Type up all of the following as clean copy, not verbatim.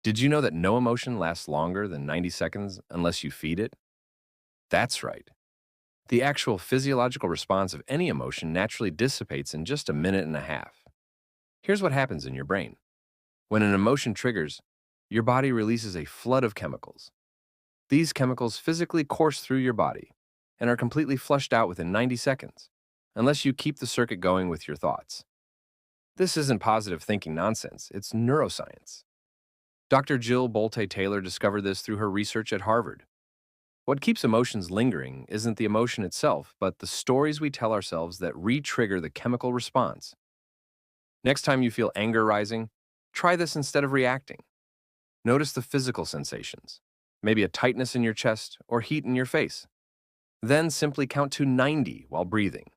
Did you know that no emotion lasts longer than 90 seconds unless you feed it? That's right. The actual physiological response of any emotion naturally dissipates in just a minute and a half. Here's what happens in your brain. When an emotion triggers, your body releases a flood of chemicals. These chemicals physically course through your body and are completely flushed out within 90 seconds, unless you keep the circuit going with your thoughts. This isn't positive thinking nonsense, it's neuroscience. Dr. Jill Bolte Taylor discovered this through her research at Harvard. What keeps emotions lingering isn't the emotion itself, but the stories we tell ourselves that re-trigger the chemical response. Next time you feel anger rising, try this instead of reacting. Notice the physical sensations, maybe a tightness in your chest or heat in your face. Then simply count to 90 while breathing.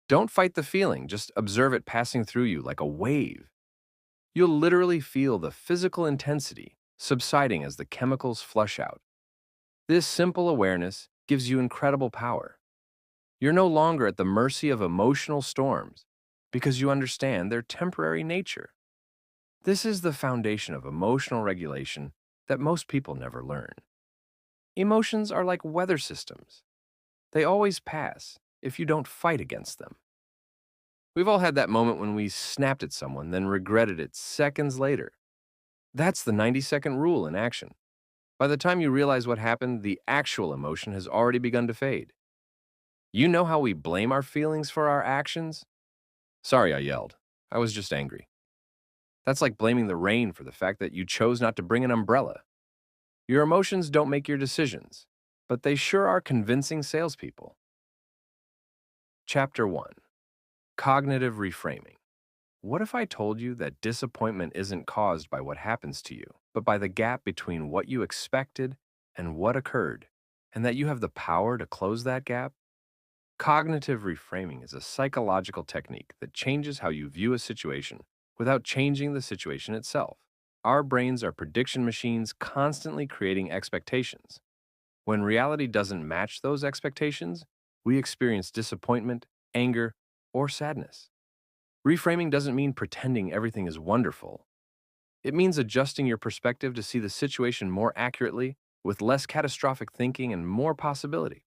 Don't fight the feeling, just observe it passing through you like a wave. You'll literally feel the physical intensity subsiding as the chemicals flush out. This simple awareness gives you incredible power. You're no longer at the mercy of emotional storms because you understand their temporary nature. This is the foundation of emotional regulation that most people never learn. Emotions are like weather systems. They always pass if you don't fight against them. We've all had that moment when we snapped at someone, then regretted it seconds later. That's the 90-second rule in action. By the time you realize what happened, the actual emotion has already begun to fade. You know how we blame our feelings for our actions? Sorry, I yelled. I was just angry. That's like blaming the rain for the fact that you chose not to bring an umbrella. Your emotions don't make your decisions, but they sure are convincing salespeople. Chapter 1. Cognitive Reframing. What if I told you that disappointment isn't caused by what happens to you, but by the gap between what you expected and what occurred, and that you have the power to close that gap? Cognitive reframing is a psychological technique that changes how you view a situation without changing the situation itself. Our brains are prediction machines constantly creating expectations. When reality doesn't match those expectations, we experience disappointment, anger, or sadness. Reframing doesn't mean pretending everything is wonderful. It means adjusting your perspective to see the situation more accurately, with less catastrophic thinking and more possibility.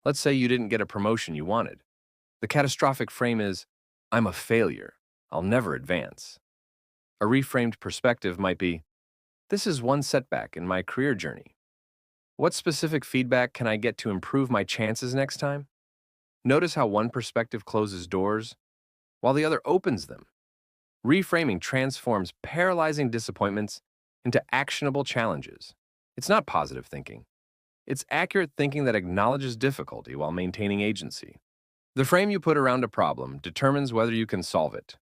Let's say you didn't get a promotion you wanted. The catastrophic frame is, I'm a failure. I'll never advance. A reframed perspective might be, this is one setback in my career journey. What specific feedback can I get to improve my chances next time? Notice how one perspective closes doors while the other opens them. Reframing transforms paralyzing disappointments into actionable challenges. It's not positive thinking. It's accurate thinking that acknowledges difficulty while maintaining agency. The frame you put around a problem determines whether you can solve it.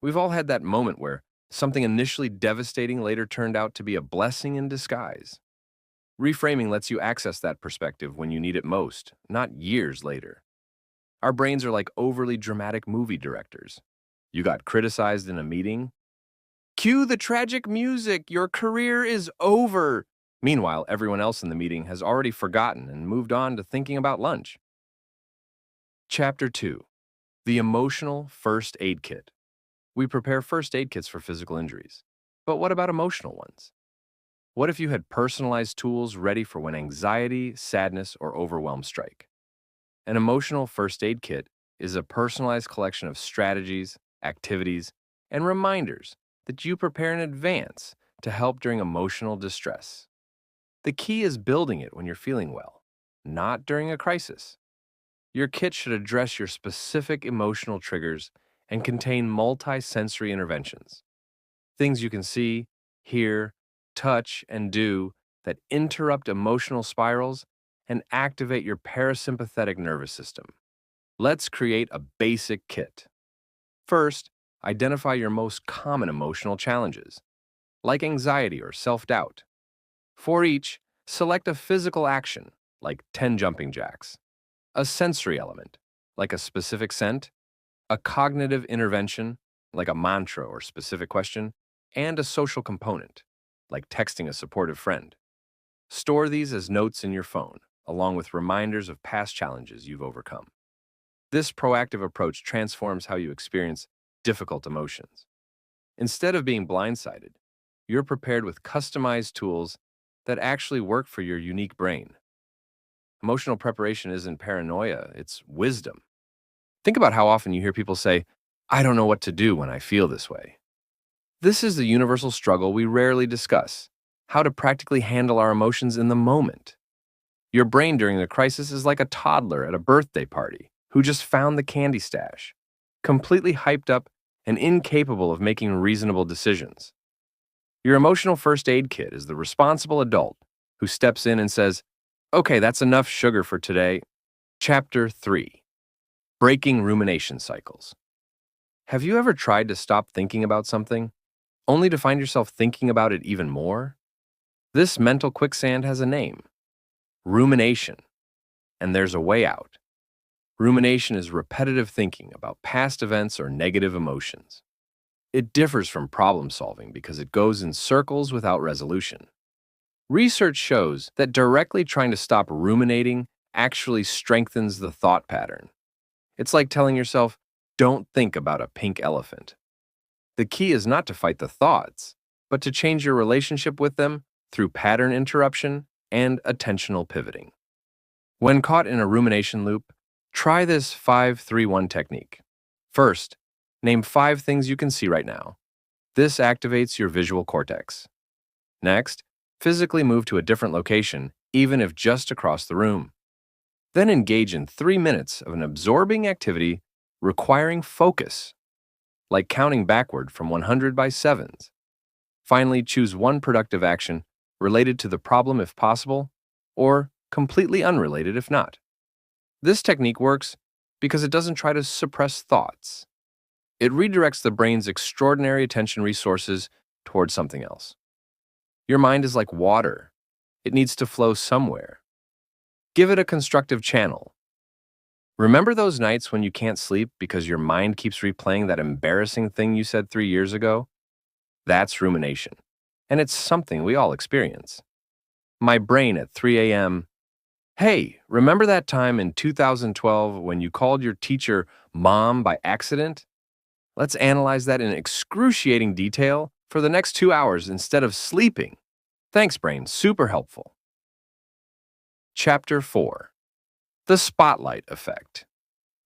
We've all had that moment where something initially devastating later turned out to be a blessing in disguise. Reframing lets you access that perspective when you need it most, not years later. Our brains are like overly dramatic movie directors. You got criticized in a meeting? Cue the tragic music, your career is over. Meanwhile, everyone else in the meeting has already forgotten and moved on to thinking about lunch. Chapter 2. The Emotional First Aid Kit. We prepare first aid kits for physical injuries. But what about emotional ones? What if you had personalized tools ready for when anxiety, sadness, or overwhelm strike? An emotional first aid kit is a personalized collection of strategies, activities, and reminders that you prepare in advance to help during emotional distress. The key is building it when you're feeling well, not during a crisis. Your kit should address your specific emotional triggers and contain multi-sensory interventions. Things you can see, hear, touch, and do that interrupt emotional spirals and activate your parasympathetic nervous system. Let's create a basic kit. First, identify your most common emotional challenges, like anxiety or self-doubt. For each, select a physical action, like 10 jumping jacks, a sensory element, like a specific scent, a cognitive intervention, like a mantra or specific question, and a social component, like texting a supportive friend. Store these as notes in your phone, along with reminders of past challenges you've overcome. This proactive approach transforms how you experience difficult emotions. Instead of being blindsided, You're prepared with customized tools that actually work for your unique brain. Emotional preparation isn't paranoia, it's wisdom. Think about how often you hear people say, I don't know what to do when I feel this way. This is the universal struggle we rarely discuss: how to practically handle our emotions in the moment. Your brain during a crisis is like a toddler at a birthday party who just found the candy stash, completely hyped up and incapable of making reasonable decisions. Your emotional first aid kit is the responsible adult who steps in and says, okay, that's enough sugar for today. Chapter 3: Breaking Rumination Cycles. Have you ever tried to stop thinking about something, only to find yourself thinking about it even more? This mental quicksand has a name: rumination, and there's a way out. Rumination is repetitive thinking about past events or negative emotions. It differs from problem solving because it goes in circles without resolution. Research shows that directly trying to stop ruminating actually strengthens the thought pattern. It's like telling yourself, don't think about a pink elephant. The key is not to fight the thoughts, but to change your relationship with them through pattern interruption and attentional pivoting. When caught in a rumination loop, try this 5-3-1 technique. First, name 5 things you can see right now. This activates your visual cortex. Next, physically move to a different location, even if just across the room. Then engage in 3 minutes of an absorbing activity requiring focus, like counting backward from 100 by sevens. Finally, choose one productive action related to the problem if possible, or completely unrelated if not. This technique works because it doesn't try to suppress thoughts. It redirects the brain's extraordinary attention resources towards something else. Your mind is like water. It needs to flow somewhere. Give it a constructive channel. Remember those nights when you can't sleep because your mind keeps replaying that embarrassing thing you said 3 years ago? That's rumination, and it's something we all experience. My brain at 3 a.m. Hey, remember that time in 2012 when you called your teacher mom by accident? Let's analyze that in excruciating detail for the next 2 hours instead of sleeping. Thanks, brain. Super helpful. Chapter 4: The Spotlight Effect.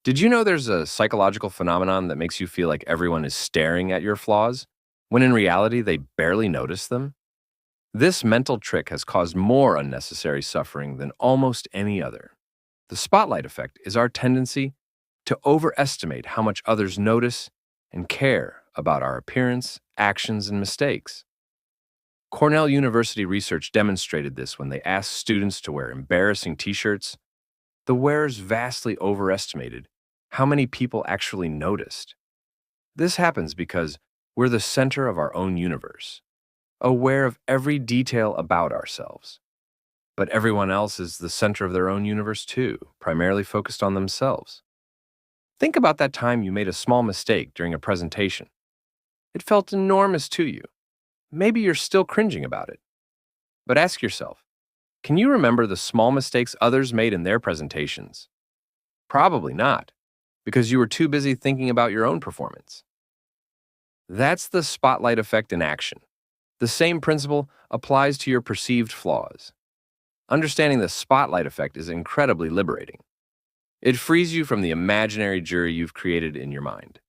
Did you know there's a psychological phenomenon that makes you feel like everyone is staring at your flaws, when in reality they barely notice them? This mental trick has caused more unnecessary suffering than almost any other. The spotlight effect is our tendency to overestimate how much others notice and care about our appearance, actions, and mistakes. Cornell University research demonstrated this when they asked students to wear embarrassing t-shirts. The wearers vastly overestimated how many people actually noticed. This happens because we're the center of our own universe, aware of every detail about ourselves. But everyone else is the center of their own universe too, primarily focused on themselves. Think about that time you made a small mistake during a presentation. It felt enormous to you. Maybe you're still cringing about it. But ask yourself, can you remember the small mistakes others made in their presentations? Probably not, because you were too busy thinking about your own performance. That's the spotlight effect in action. The same principle applies to your perceived flaws. Understanding the spotlight effect is incredibly liberating. It frees you from the imaginary jury you've created in your mind,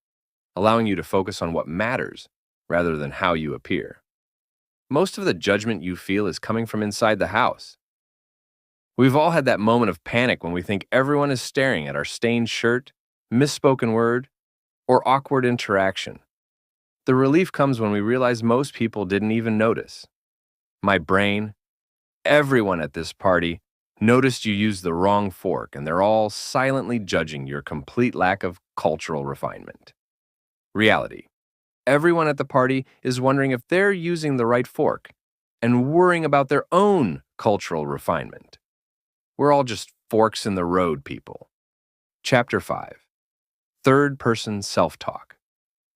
allowing you to focus on what matters rather than how you appear. Most of the judgment you feel is coming from inside the house. We've all had that moment of panic when we think everyone is staring at our stained shirt, misspoken word, or awkward interaction. The relief comes when we realize most people didn't even notice. My brain, everyone at this party, noticed you used the wrong fork, and they're all silently judging your complete lack of cultural refinement. Reality: everyone at the party is wondering if they're using the right fork and worrying about their own cultural refinement. We're all just forks in the road people. Chapter 5: Third-person self-talk.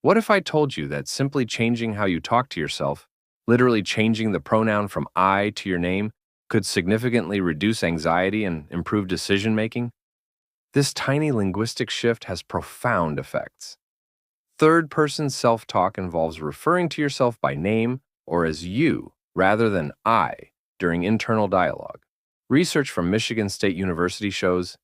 What if I told you that simply changing how you talk to yourself, literally changing the pronoun from I to your name, could significantly reduce anxiety and improve decision-making? This tiny linguistic shift has profound effects. Third-person self-talk involves referring to yourself by name or as you rather than I during internal dialogue. Research from Michigan State University shows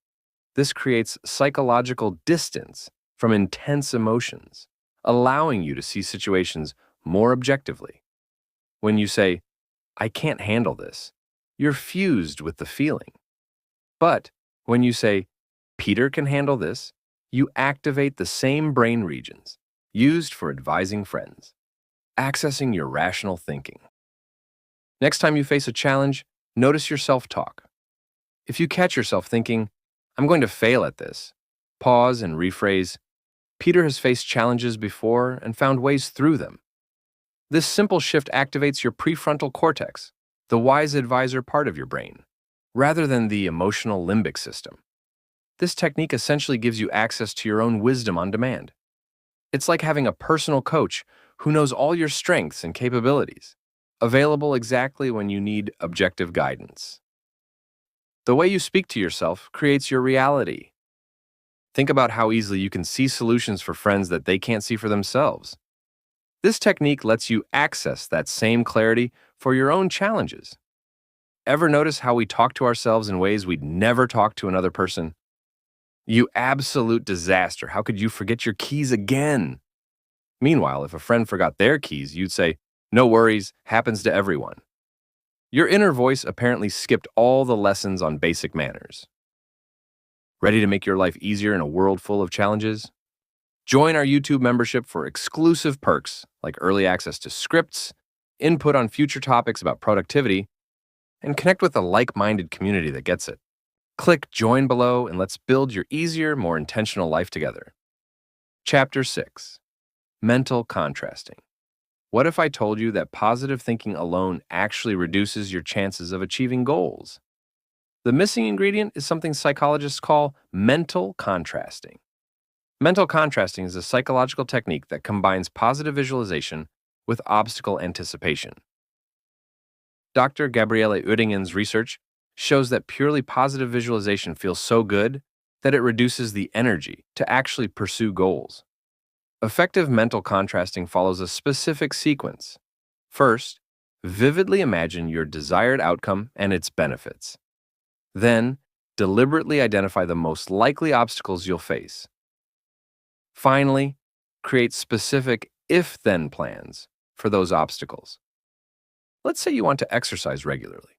this creates psychological distance from intense emotions, allowing you to see situations more objectively. When you say, I can't handle this, you're fused with the feeling. But when you say, Peter can handle this, you activate the same brain regions used for advising friends, accessing your rational thinking. Next time you face a challenge, notice your self-talk. If you catch yourself thinking, I'm going to fail at this, pause and rephrase, Peter has faced challenges before and found ways through them. This simple shift activates your prefrontal cortex, the wise advisor part of your brain, rather than the emotional limbic system. This technique essentially gives you access to your own wisdom on demand. It's like having a personal coach who knows all your strengths and capabilities, available exactly when you need objective guidance. The way you speak to yourself creates your reality. Think about how easily you can see solutions for friends that they can't see for themselves. This technique lets you access that same clarity for your own challenges. Ever notice how we talk to ourselves in ways we'd never talk to another person? You absolute disaster, how could you forget your keys again? Meanwhile, if a friend forgot their keys, you'd say, no worries, happens to everyone. Your inner voice apparently skipped all the lessons on basic manners. Ready to make your life easier in a world full of challenges? Join our YouTube membership for exclusive perks like early access to scripts, input on future topics about productivity, and connect with a like-minded community that gets it. Click join below and let's build your easier, more intentional life together. Chapter 6. Mental Contrasting. What if I told you that positive thinking alone actually reduces your chances of achieving goals? The missing ingredient is something psychologists call mental contrasting. Mental contrasting is a psychological technique that combines positive visualization with obstacle anticipation. Dr. Gabriele Oettingen's research shows that purely positive visualization feels so good that it reduces the energy to actually pursue goals. Effective mental contrasting follows a specific sequence. First, vividly imagine your desired outcome and its benefits. Then, deliberately identify the most likely obstacles you'll face. Finally, create specific if-then plans for those obstacles. Let's say you want to exercise regularly.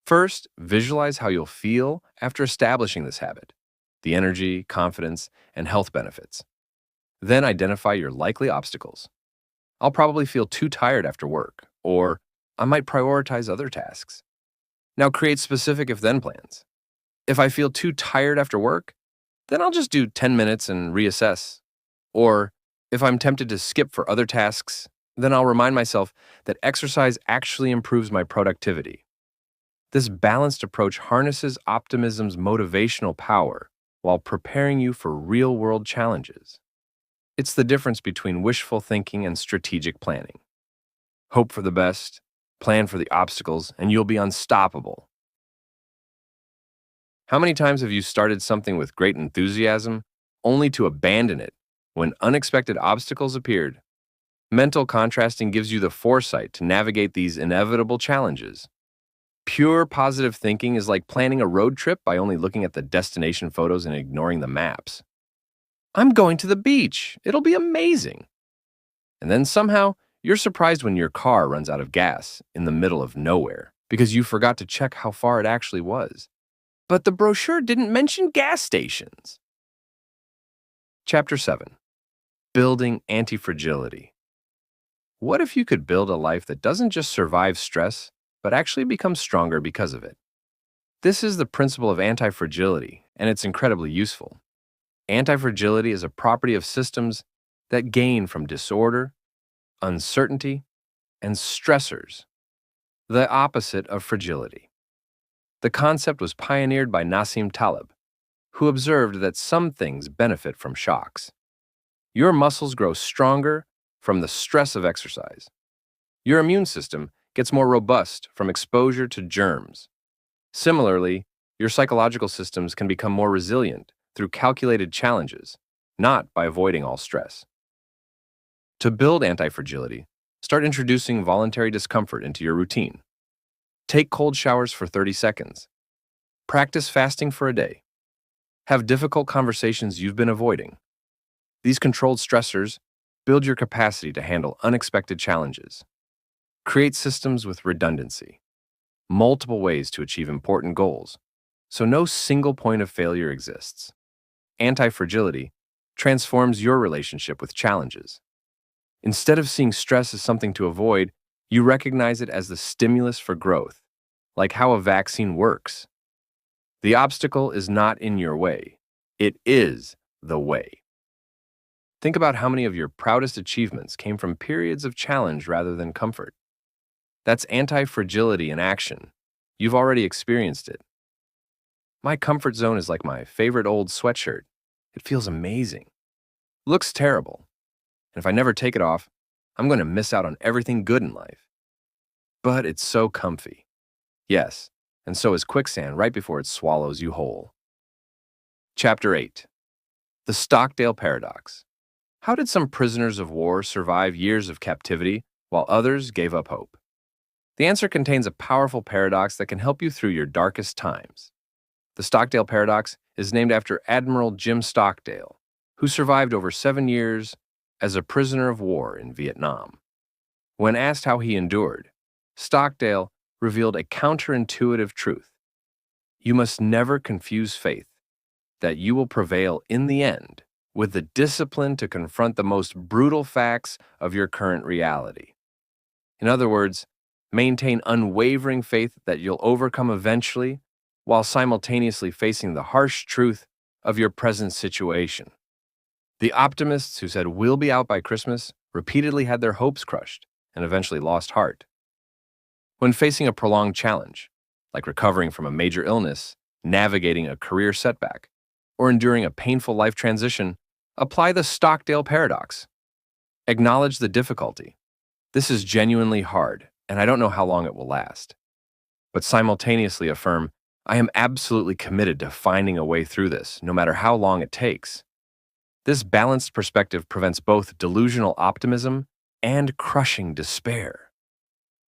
First, visualize how you'll feel after establishing this habit, the energy, confidence, and health benefits. Then identify your likely obstacles. I'll probably feel too tired after work, or I might prioritize other tasks. Now create specific if-then plans. If I feel too tired after work, then I'll just do 10 minutes and reassess. Or if I'm tempted to skip for other tasks, then I'll remind myself that exercise actually improves my productivity. This balanced approach harnesses optimism's motivational power while preparing you for real-world challenges. It's the difference between wishful thinking and strategic planning. Hope for the best, plan for the obstacles, and you'll be unstoppable. How many times have you started something with great enthusiasm, only to abandon it when unexpected obstacles appeared? Mental contrasting gives you the foresight to navigate these inevitable challenges. Pure positive thinking is like planning a road trip by only looking at the destination photos and ignoring the maps. I'm going to the beach. It'll be amazing. And then somehow, you're surprised when your car runs out of gas in the middle of nowhere because you forgot to check how far it actually was. But the brochure didn't mention gas stations. Chapter 7. Building Anti-Fragility. What if you could build a life that doesn't just survive stress, but actually becomes stronger because of it? This is the principle of anti-fragility, and it's incredibly useful. Anti-fragility is a property of systems that gain from disorder, uncertainty, and stressors, the opposite of fragility. The concept was pioneered by Nassim Taleb, who observed that some things benefit from shocks. Your muscles grow stronger from the stress of exercise. Your immune system gets more robust from exposure to germs. Similarly, your psychological systems can become more resilient through calculated challenges, not by avoiding all stress. To build anti-fragility, Start introducing voluntary discomfort into your routine. Take cold showers for 30 seconds. Practice fasting for a day. Have difficult conversations you've been avoiding. These controlled stressors build your capacity to handle unexpected challenges. Create systems with redundancy, multiple ways to achieve important goals, so no single point of failure exists. Anti-fragility transforms your relationship with challenges. Instead of seeing stress as something to avoid, you recognize it as the stimulus for growth, like how a vaccine works. The obstacle is not in your way. It is the way. Think about how many of your proudest achievements came from periods of challenge rather than comfort. That's anti-fragility in action. You've already experienced it. My comfort zone is like my favorite old sweatshirt. It feels amazing. Looks terrible. And if I never take it off, I'm going to miss out on everything good in life. But it's so comfy. Yes, and so is quicksand right before it swallows you whole. Chapter 8. The Stockdale Paradox. How did some prisoners of war survive years of captivity while others gave up hope? The answer contains a powerful paradox that can help you through your darkest times. The Stockdale Paradox is named after Admiral Jim Stockdale, who survived over 7 years as a prisoner of war in Vietnam. When asked how he endured, Stockdale revealed a counterintuitive truth. You must never confuse faith that you will prevail in the end with the discipline to confront the most brutal facts of your current reality. In other words, maintain unwavering faith that you'll overcome eventually while simultaneously facing the harsh truth of your present situation. The optimists who said we'll be out by Christmas repeatedly had their hopes crushed and eventually lost heart. When facing a prolonged challenge, like recovering from a major illness, navigating a career setback, or enduring a painful life transition, apply the Stockdale Paradox. Acknowledge the difficulty. This is genuinely hard, and I don't know how long it will last. But simultaneously affirm, I am absolutely committed to finding a way through this, no matter how long it takes. This balanced perspective prevents both delusional optimism and crushing despair.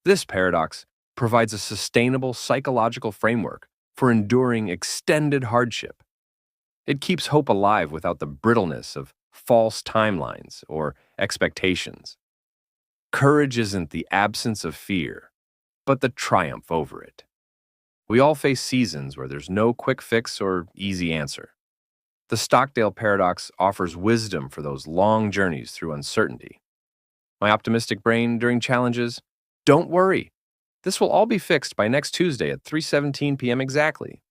This paradox provides a sustainable psychological framework for enduring extended hardship. It keeps hope alive without the brittleness of false timelines or expectations. Courage isn't the absence of fear, but the triumph over it. We all face seasons where there's no quick fix or easy answer. The Stockdale Paradox offers wisdom for those long journeys through uncertainty. My optimistic brain during challenges, don't worry. This will all be fixed by next Tuesday at 3:17 p.m. exactly.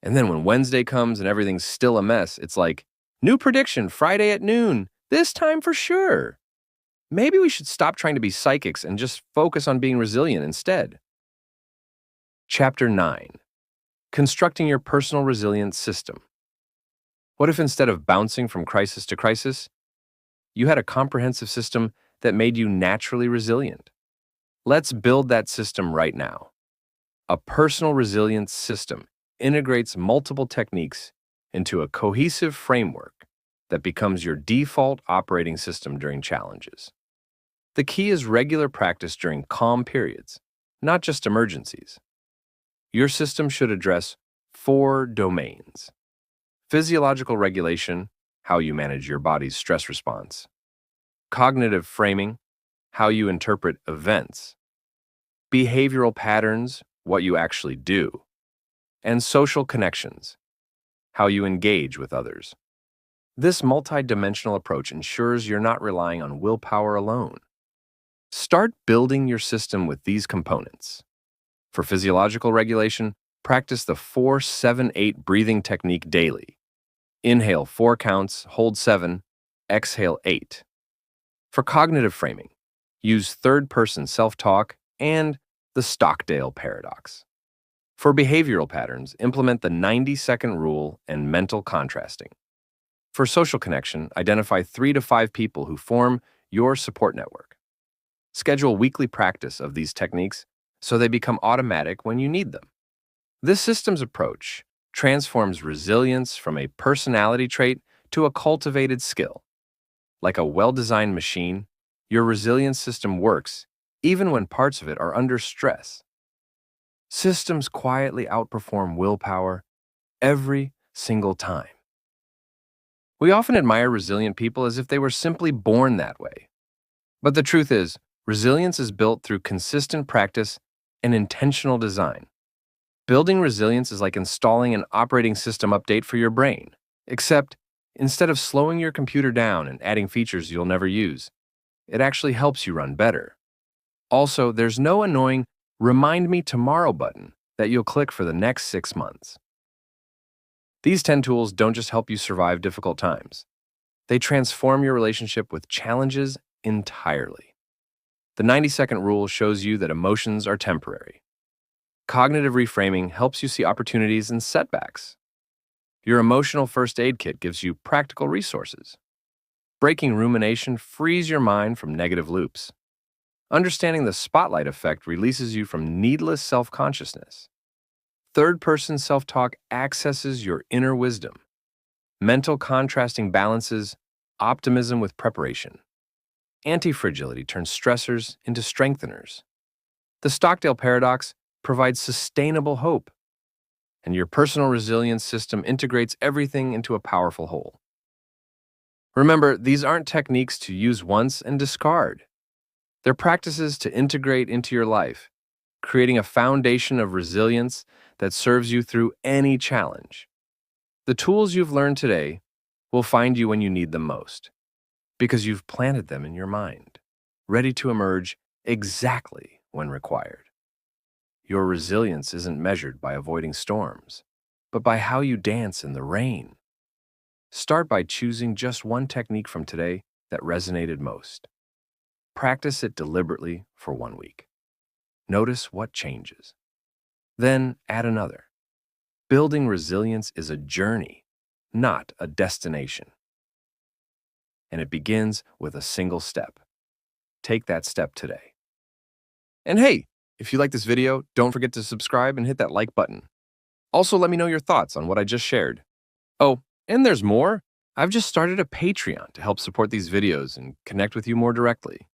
And then when Wednesday comes and everything's still a mess, it's like, new prediction Friday at noon, this time for sure. Maybe we should stop trying to be psychics and just focus on being resilient instead. Chapter 9. Constructing your personal resilience system. What if instead of bouncing from crisis to crisis, you had a comprehensive system that made you naturally resilient? Let's build that system right now. A personal resilience system integrates multiple techniques into a cohesive framework that becomes your default operating system during challenges. The key is regular practice during calm periods, not just emergencies. Your system should address 4 domains: physiological regulation, how you manage your body's stress response; cognitive framing, how you interpret events; behavioral patterns, what you actually do; and social connections, how you engage with others. This multidimensional approach ensures you're not relying on willpower alone. Start building your system with these components. For physiological regulation, practice the 4-7-8 breathing technique daily. Inhale 4 counts, hold 7, exhale 8. For cognitive framing, use third-person self-talk and the Stockdale Paradox. For behavioral patterns, implement the 90-second rule and mental contrasting. For social connection, identify 3 to 5 people who form your support network. Schedule weekly practice of these techniques so they become automatic when you need them. This systems approach transforms resilience from a personality trait to a cultivated skill. Like a well-designed machine, Your resilience system works even when parts of it are under stress. Systems quietly outperform willpower every single time. We often admire resilient people as if they were simply born that way. But the truth is, resilience is built through consistent practice and intentional design. Building resilience is like installing an operating system update for your brain, except instead of slowing your computer down and adding features you'll never use, it actually helps you run better. Also, there's no annoying "Remind Me Tomorrow" button that you'll click for the next 6 months. These 10 tools don't just help you survive difficult times. They transform your relationship with challenges entirely. The 90-second rule shows you that emotions are temporary. Cognitive reframing helps you see opportunities and setbacks. Your emotional first aid kit gives you practical resources. Breaking rumination frees your mind from negative loops. Understanding the spotlight effect releases you from needless self-consciousness. Third-person self-talk accesses your inner wisdom. Mental contrasting balances optimism with preparation. Anti-fragility turns stressors into strengtheners. The Stockdale paradox provides sustainable hope. And your personal resilience system integrates everything into a powerful whole. Remember, these aren't techniques to use once and discard. They're practices to integrate into your life, creating a foundation of resilience that serves you through any challenge. The tools you've learned today will find you when you need them most, because you've planted them in your mind, ready to emerge exactly when required. Your resilience isn't measured by avoiding storms, but by how you dance in the rain. Start by choosing just one technique from today that resonated most. Practice it deliberately for 1 week. Notice what changes. Then add another. Building resilience is a journey, not a destination. And it begins with a single step. Take that step today. And hey, if you like this video, don't forget to subscribe and hit that like button. Also, let me know your thoughts on what I just shared. Oh, and there's more. I've just started a Patreon to help support these videos and connect with you more directly.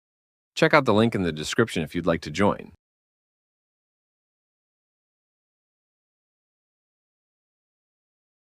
Check out the link in the description if you'd like to join.